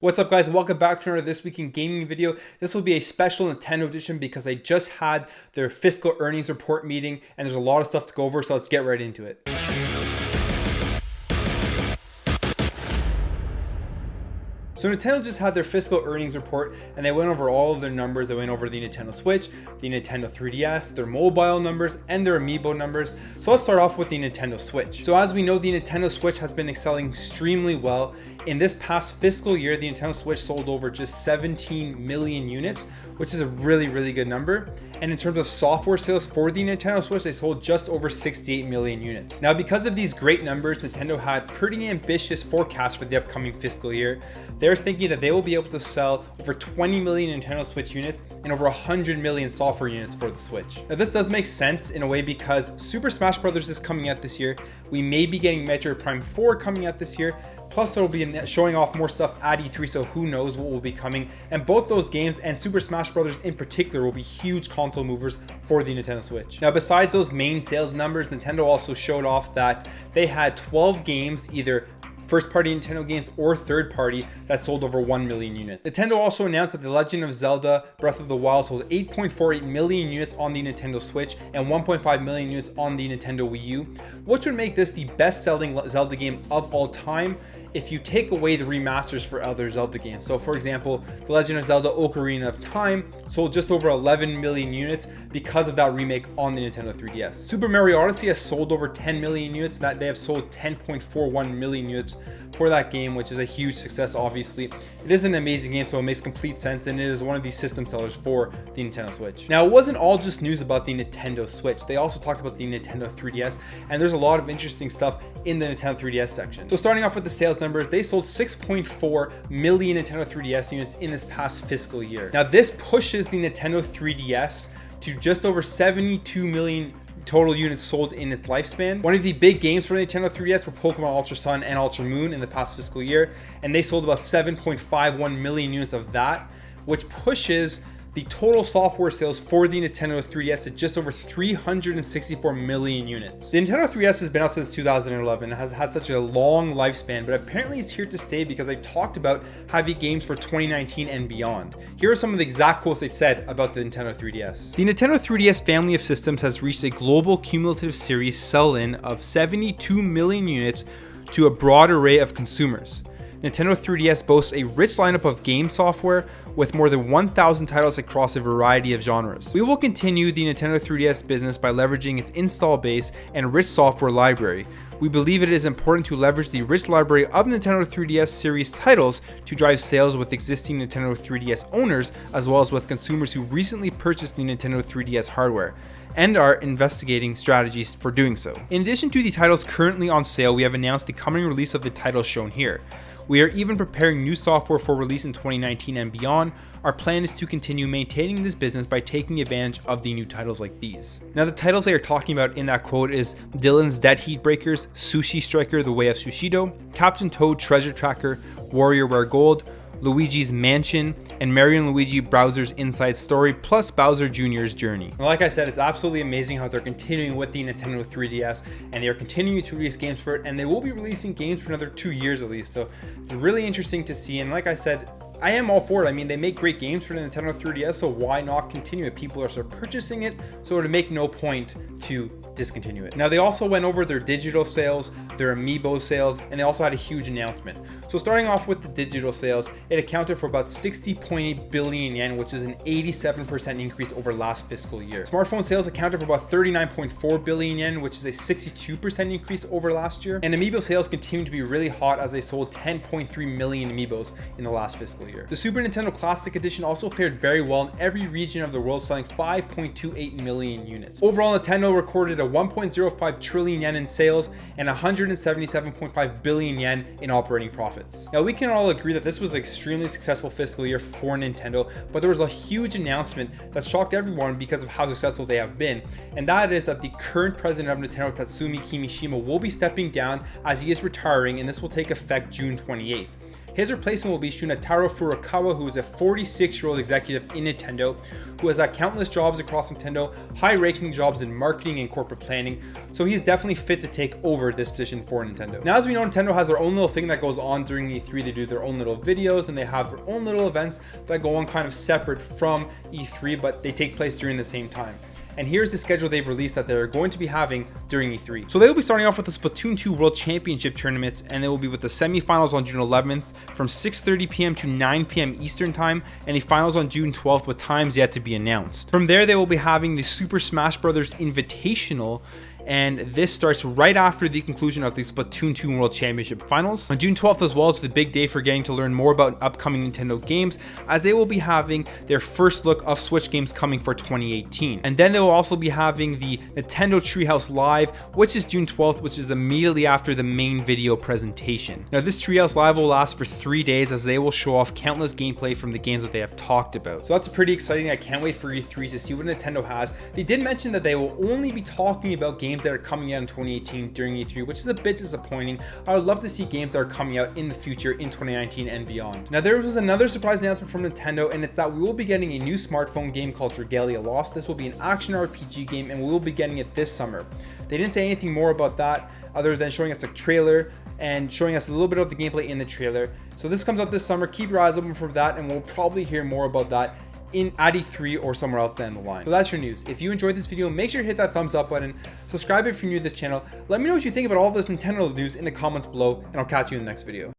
What's up guys, welcome back to another This Week in Gaming video. This will be a special Nintendo edition because they just had their fiscal earnings report meeting and there's a lot of stuff to go over, so let's get right into it. So Nintendo just had their fiscal earnings report and they went over all of their numbers. They went over the Nintendo Switch, the Nintendo 3DS, their mobile numbers, and their amiibo numbers. So let's start off with the Nintendo Switch. So as we know, the Nintendo Switch has been selling extremely well. In this past fiscal year, the Nintendo Switch sold over just 17 million units, which is a really good number. And in terms of software sales for the Nintendo Switch, they sold just over 68 million units. Now, because of these great numbers, Nintendo had pretty ambitious forecasts for the upcoming fiscal year. They're thinking that they will be able to sell over 20 million Nintendo Switch units and over 100 million software units for the Switch. Now, this does make sense in a way because Super Smash Bros. Is coming out this year. We may be getting Metroid Prime 4 coming out this year. Plus, they'll be showing off more stuff at E3, so who knows what will be coming. And both those games, and Super Smash Bros. In particular, will be huge console movers for the Nintendo Switch. Now, besides those main sales numbers, Nintendo also showed off that they had 12 games, either first-party Nintendo games or third-party, that sold over 1 million units. Nintendo also announced that the Legend of Zelda Breath of the Wild sold 8.48 million units on the Nintendo Switch and 1.5 million units on the Nintendo Wii U, which would make this the best-selling Zelda game of all time if you take away the remasters for other Zelda games. So for example, The Legend of Zelda Ocarina of Time sold just over 11 million units because of that remake on the Nintendo 3DS. Super Mario Odyssey has sold over 10 million units. That they have sold 10.41 million units for that game, which is a huge success. Obviously, it is an amazing game, so it makes complete sense, and it is one of these system sellers for the Nintendo Switch. Now, it wasn't all just news about the Nintendo Switch. They also talked about the Nintendo 3DS, and there's a lot of interesting stuff in the Nintendo 3DS section. So starting off with the sales numbers, they sold 6.4 million Nintendo 3DS units in this past fiscal year. Now, this pushes the Nintendo 3DS to just over 72 million total units sold in its lifespan. One of the big games for the Nintendo 3DS were Pokemon Ultra Sun and Ultra Moon in the past fiscal year, and they sold about 7.51 million units of that, which pushes the total software sales for the Nintendo 3DS to just over 364 million units. The Nintendo 3DS has been out since 2011 and has had such a long lifespan, but apparently it's here to stay because they talked about having games for 2019 and beyond. Here are some of the exact quotes they said about the Nintendo 3DS. The Nintendo 3DS family of systems has reached a global cumulative series sell-in of 72 million units to a broad array of consumers. Nintendo 3DS boasts a rich lineup of game software with more than 1,000 titles across a variety of genres. We will continue the Nintendo 3DS business by leveraging its install base and rich software library. We believe it is important to leverage the rich library of Nintendo 3DS series titles to drive sales with existing Nintendo 3DS owners, as well as with consumers who recently purchased the Nintendo 3DS hardware, and are investigating strategies for doing so. In addition to the titles currently on sale, we have announced the coming release of the titles shown here. We are even preparing new software for release in 2019 and beyond. Our plan is to continue maintaining this business by taking advantage of the new titles like these. Now, the titles they are talking about in that quote is Dylan's Dead Heat Breakers, Sushi Striker: The Way of Sushido, Captain Toad Treasure Tracker, Warrior Wear Gold, Luigi's Mansion, and Mario & Luigi Bowser's Inside Story, plus Bowser Jr.'s Journey. And like I said, it's absolutely amazing how they're continuing with the Nintendo 3DS, and they are continuing to release games for it, and they will be releasing games for another 2 years at least. So it's really interesting to see, and like I said, I am all for it. I mean, they make great games for the Nintendo 3DS, so why not continue it? People are still purchasing it, so it would make no point to discontinue it. Now, they also went over their digital sales, their amiibo sales, and they also had a huge announcement. So starting off with the digital sales, it accounted for about 60.8 billion yen, which is an 87% increase over last fiscal year. Smartphone sales accounted for about 39.4 billion yen, which is a 62% increase over last year. And amiibo sales continue to be really hot as they sold 10.3 million amiibos in the last fiscal year. The Super Nintendo Classic Edition also fared very well in every region of the world, selling 5.28 million units. Overall, Nintendo recorded a 1.05 trillion yen in sales and 177.5 billion yen in operating profits. Now, we can all agree that this was an extremely successful fiscal year for Nintendo, but there was a huge announcement that shocked everyone because of how successful they have been, and that is that the current president of Nintendo, Tatsumi Kimishima, will be stepping down as he is retiring, and this will take effect June 28th. His replacement will be Shunataro Furukawa, who is a 46-year-old executive in Nintendo, who has had countless jobs across Nintendo, high-ranking jobs in marketing and corporate planning, so he's definitely fit to take over this position for Nintendo. Now, as we know, Nintendo has their own little thing that goes on during E3. They do their own little videos, and they have their own little events that go on kind of separate from E3, but they take place during the same time. And here's the schedule they've released that they're going to be having during E3. So they will be starting off with the Splatoon 2 World Championship tournaments, and they will be with the semifinals on June 11th from 6:30 p.m. to 9 p.m. Eastern time, and the finals on June 12th with times yet to be announced. From there, they will be having the Super Smash Bros. Invitational, and this starts right after the conclusion of the Splatoon 2 World Championship Finals. On June 12th as well, it's the big day for getting to learn more about upcoming Nintendo games, as they will be having their first look of Switch games coming for 2018. And then they will also be having the Nintendo Treehouse Live, which is June 12th, which is immediately after the main video presentation. Now, this Treehouse Live will last for 3 days, as they will show off countless gameplay from the games that they have talked about. So that's pretty exciting. I can't wait for E3 to see what Nintendo has. They did mention that they will only be talking about games that are coming out in 2018 during E3, which is a bit disappointing. I would love to see games that are coming out in the future in 2019 and beyond. Now, there was another surprise announcement from Nintendo, and it's that we will be getting a new smartphone game called Regalia Lost. This will be an action RPG game, and we will be getting it this summer. They didn't say anything more about that other than showing us a trailer and showing us a little bit of the gameplay in the trailer. So this comes out this summer. Keep your eyes open for that, and we'll probably hear more about that at E3 or somewhere else down the line. So that's your news. If you enjoyed this video, make sure to hit that thumbs up button, subscribe if you're new to this channel. Let me know what you think about all this Nintendo news in the comments below, and I'll catch you in the next video.